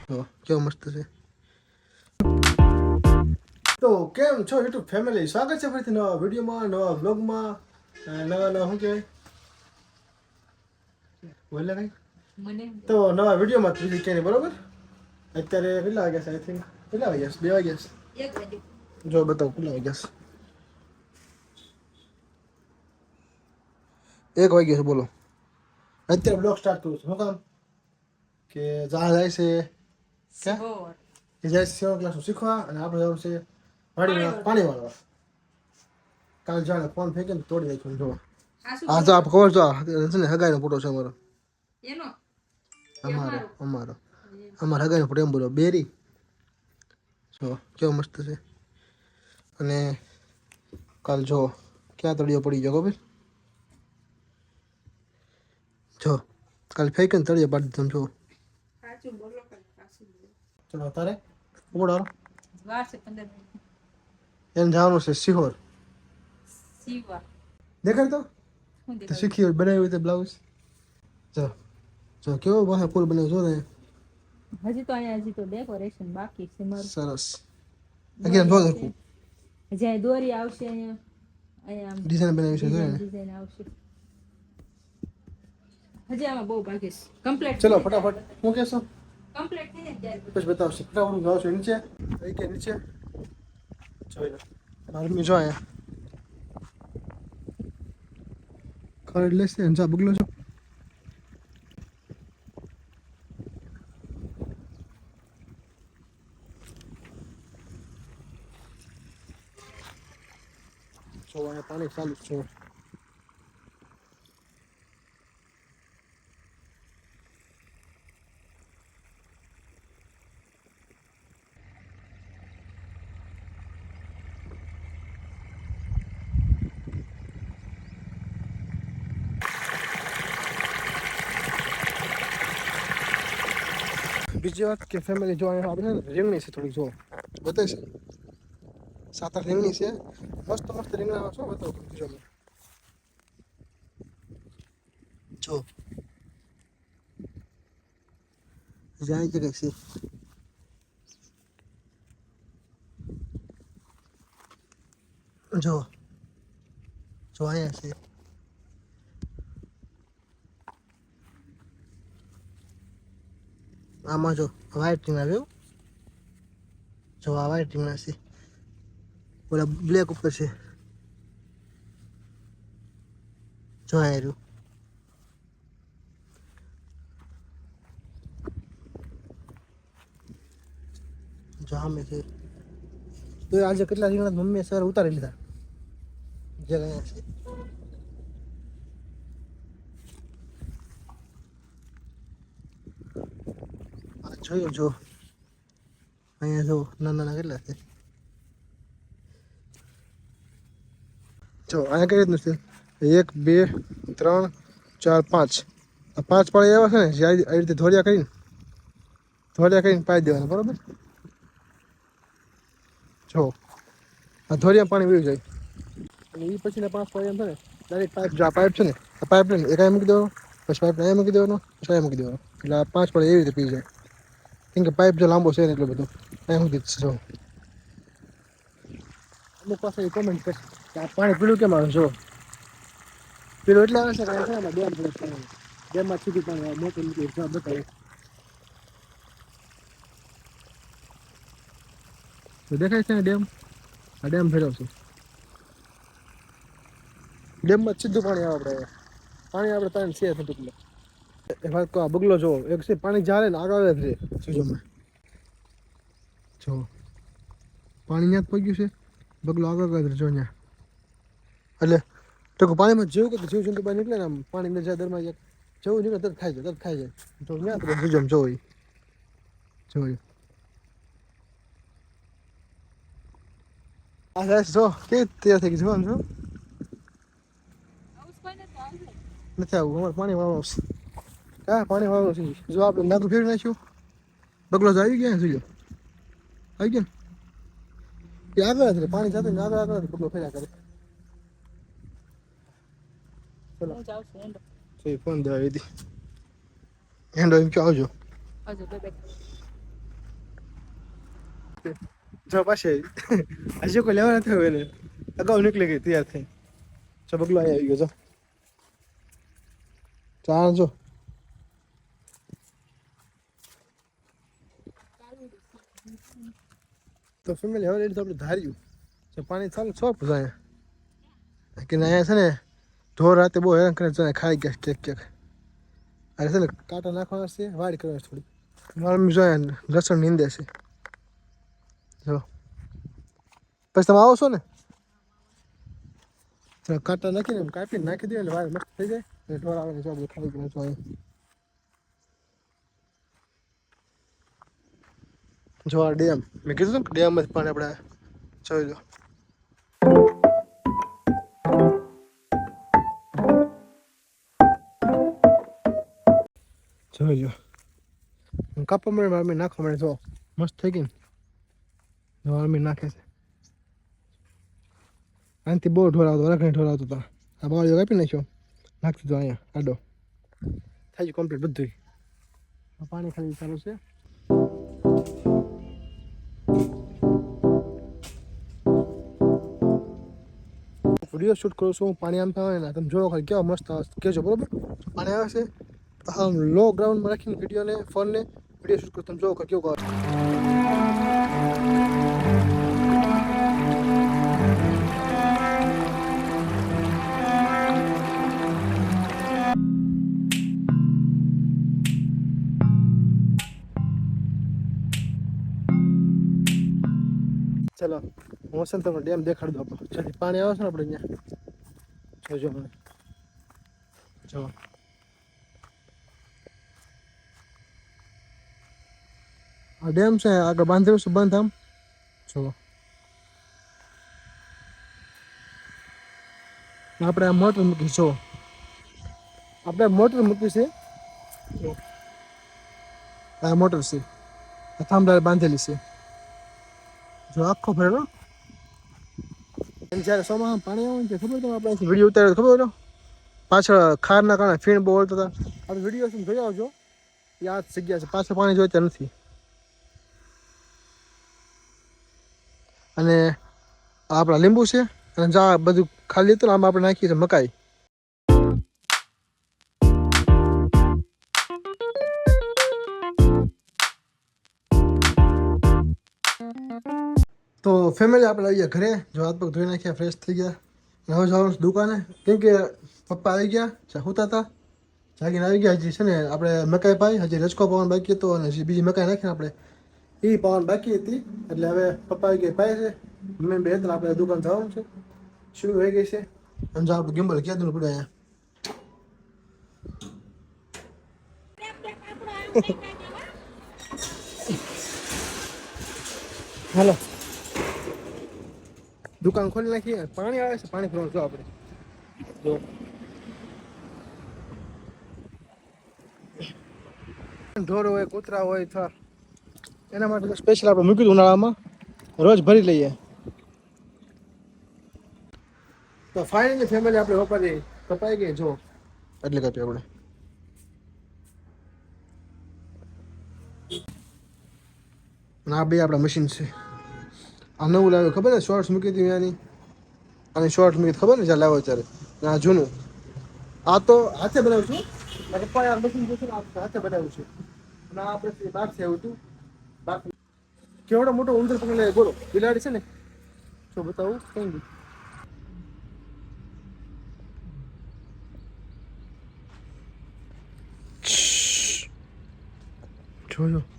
તો કેવો મસ્ત છે. તો કેમ છો યુટ્યુબ ફેમિલી, સ્વાગત છે ફરીથી નવા વિડીયોમાં, નવા વ્લોગમાં, નવા શું કહેવાય બોલે કઈ તો નવા વિડીયોમાં ત્રીજી ક્યાંય બરોબર. અત્યારે કેટલા વાગ્યા છે? આઈ થિંક કેટલા વાગ્યા છે? 2 વાગ્યા છે. 1 વાગ્યા. જો બતાવો કેટલા વાગ્યા છે? 1 વાગ્યા છે. બોલો અત્યારે બ્લોગ સ્ટાર્ટ કરું છું. શું કામ કે જાય છે ક્યાં જાય છે ક્લાસ શીખવા, અને આપણે જવું છે પાણી વાળવા. કાલ જાણે ફોન ફેંકે ને તોડી નાખ્યો. જો હા તો આપ ખબર છો છે ને હગાઈનો ફોટો છે અમારો. અમારો હગાઈનો ફોટો એમ બોલો બેરી. જો કેવો મસ્ત છે. અને કાલ જો ક્યાં તળિયો પડી ગયો ખબર? જો કાલ ફેંકે ને તળિયો પાડી દીધો. જો ચલો તારે ઉડાડો. એને જવાનું છે સિહોર. દેખાય તો શીખી હોય બનાવ્યું તે બ્લાઉઝ. જો કેવો પાસે ફૂલ બનાવ્યું છો ને. હજી તો ડેકોરેશન બાકી છે મારું. સરસ. again જ્યાં દોરી આવશે અહીંયા ડિઝાઇન બનાવી છે ડિઝાઇન આવશે. હજી આમાં બહુ બાકી છે. કમ્પ્લીટ ચલો ફટાફટ હું કહેશો કમ્પ્લીટ થઈ જાય પછી બતાવશે. ફટાફટ ગાવ છો નીચે કઈ કે નીચે જોઈ લો. આર્મી જો અહીંયા ખરેડ લેશે ને જા બગલો છો. જો અહીંયા પાણી ચાલુ છે. બીજી વાત કે ફેમિલી જો અહીંયા આપણે છે ને રીંગણી છે થોડીક જો બતાવી છે 7-8 રીંગણી છે. મસ્ત મસ્ત રીંગણા છો બતાવો જો જો જાય કે કઈ છે જો અહીંયા છે. આમાં જો વ્હાઈટ રીંગણા આવ્યું. જો આ વ્હાઈટ રીંગણા છે. ઓલા બ્લેક ઉપર છે. જો અહીંયા રહ્યું. જો આમે છે. તો આજે કેટલા રીંગણા મમ્મીએ સર ઉતારી લીધા જે અહીંયા છે. જોયું જો અહીંયા જો નાના કેટલા છે. જો અહીંયા કઈ રીતનું છે 1 2 3 4 5 આ 5 પાળી એવા છે ને જે આવી રીતે ધોરિયા કરીને પાઈ દેવાના બરોબર. જો આ ધોરિયા પાણી વયું જાય અને એ પછીના 5 પાળી એમ છે ને ડાયરેક્ટ પાઇપ જો આ પાઇપ છે ને આ પાઇપ લઈને એક અહીંયા મૂકી દેવાનો, પછી પાઇપ અહીંયા મૂકી દેવાનો, પછી અહીંયા મૂકી દેવાનો, એટલે આ 5 પાળી એવી રીતે પી જાય. કેમ કે પાઇપ જો લાંબો છે ને એટલો બધો અહીંયા મૂકી દીધું. જો અમુક પાસે એ કોમેન્ટ કરશે કે આ પાણી પીળું કેમ આવે. જો પીળું એટલે આવે છે કે ડેમ પડે ડેમમાં સીધું પાણી મોટું મૂકી બતાવે તો દેખાય છે ને ડેમ. આ ડેમ ફેરવશું ડેમમાં સીધું પાણી આવે. આપણે પાણી છે ટૂંકમાં. એમાં આ બગલો જો એક છે પાણી જારે ને આગળ જ રહે. જોજોમાં જો પાણી ત્યાં જ પગ્યું છે. બગલો આગળ જ રહે જો ત્યાં. એટલે તો પાણીમાં જેવું કે જીવ જંતુ બહાર નીકળે ને આમ પાણી જાય દરમાં જાય જેવું નીકળે તરત ખાઈ જાય તો ત્યાં આપણે જોજો જોઈ આ જાય જો કેવી તૈયાર થઈ ગઈ જોવાનું છો નથી આવું. અમારે પાણી વાળવાનું છે. હા પાણી વાળવાનું છે. જો આપણે નાતું ફેરવી નાખ્યું. બગલો તો આવી ગયા જોયો આવી ગયા એ આગળ જ પાણી જતું ને આગળ બગલો ફેર્યા કરે. ચલો ફોન દેવા દીધી હેન્ડો એમ કે આવજો. જો પાસે હજી કોઈ લેવા નથી આવ્યું એને અગાઉ નીકળી ગઈ તૈયાર થઈ જો બગલો અહીંયા આવી ગયો જો ચાલ જો તો ફેમિલી હવે તો આપણે ધાર્યું છે પાણી ચાલુ છો અહીંયા કે અહીંયા છે ને ઢોર રાતે બહુ હેરાન કરે છે ખાઈ ગયા કેક કેક અરે છે ને કાંટા નાખવાના છે વાડી કરવાની થોડી મારા જોઈએ લસણ નીંદે છે જો પછી તમે આવો છો ને કાંટા નાખીને કાપીને નાખી દે એટલે વાળ મસ્ત થઈ જાય અને ઢોર આવે ને જો બધું ખાઈ ગયા છો અહીંયા જો આ ડેમ મેં કીધું કે ડેમમાંથી પાણી આપણે જોઈ લો જોઈ લો કાપવા મળે આર્મી નાખવા મળે જો મસ્ત થઈ ગઈ ને આર્મી નાખે છે આનાથી બહુ ઢોર આવતો રાખીને ઢોર આવતો હતા આ બાવળીઓ કાપી નાખ્યો નાખી દીધો અહીંયા આડો થઈ ગયું કમ્પ્લીટ બધું પાણી ખાલી ચાલુ છે વિડીયો શૂટ કરું છું પાણી આમ આવે ને તમે જોવો ખાલી કેવા મસ્ત કહેજો બરોબર પાણી આવે છે આમ લો ગ્રાઉન્ડમાં રાખીને વિડીયોને ફોનને વિડીયો શૂટ કરું તમે જોવો કેવું કહો ચલો હું છે ને તમને ડેમ દેખાડી દો આપણે જલ્દી પાણી આવે છે ને આપણે અહીંયા જોજો મને જો આ ડેમ છે આગળ બાંધેલું છે બંધ આમ જો આપણે આ મોટર મૂકી જો આપણે મોટર મૂકી છે આ મોટર છે આ થાંભલા બાંધેલી છે જો આખો ભરેલો જ્યારે સોમાં પાણી આવે ને ખબર તો આપણે વિડીયો ઉતાર્યો ખબર હતો પાછળ ખારના કારણે ફીણ બહુ વળતા હતા આપણે વિડીયો જોઈ આવજો યાદ જગ્યા છે પાછળ પાણી જોઈતા નથી અને આપણા લીંબુ છે અને જા બધું ખાલી હતું ને આમાં આપણે નાખીએ છીએ મકાઈ તો ફેમિલી આપણે આવી ગયા ઘરે જો હાથ પગ ધોઈ નાખ્યા ફ્રેશ થઈ ગયા હવે જવાનું દુકાને કેમ કે પપ્પા આવી ગયા હોતા હતા જાગીને આવી ગયા હજી છે ને આપણે મકાઈ પાઈ હજી રચકો પાવાનું બાકી હતો અને હજી બીજી મકાઈ નાખીને આપણે એ પાવાનું બાકી હતી એટલે હવે પપ્પા આવી ગયા પાય છે મેં બે ત્રણ આપણે દુકાન જવાનું છે શું થઈ ગઈ છે અને જો આપણું ગિમ્બલ ક્યાં દૂર પડ્યું અહીંયા હાલો દુકાન ખોલી નાખીએ પાણી આવે છે પાણી ભરવાનું જો આપણે જો ઢોર હોય કૂતરા હોય અથવા એના માટે સ્પેશિયલ આપણે મૂકી દઉં ઉનાળામાં રોજ ભરી લઈએ તો ફાઇનલી ફેમિલી આપણે વપારી કપાઈ ગઈ જો એટલે કાપી આપણે આ બે આપણા મશીન છે આ નવું લાવ્યું ખબર ને શોર્ટ્સ મૂકી હતી ત્યાંની અને શોર્ટ્સ મૂકી ખબર ને જ્યાં લાવ્યો ત્યારે આ જૂનું આ તો હાથે બનાવું છું પપ્પાએ આ મશીન જોશું હાથે બનાવ્યું છે અને આ આપણે બાગ છે એવું હતું બાગ કેવડો મોટો ઉંદર પકડી બોલો બિલાડી છે ને શું બતાવું કઈ જોયો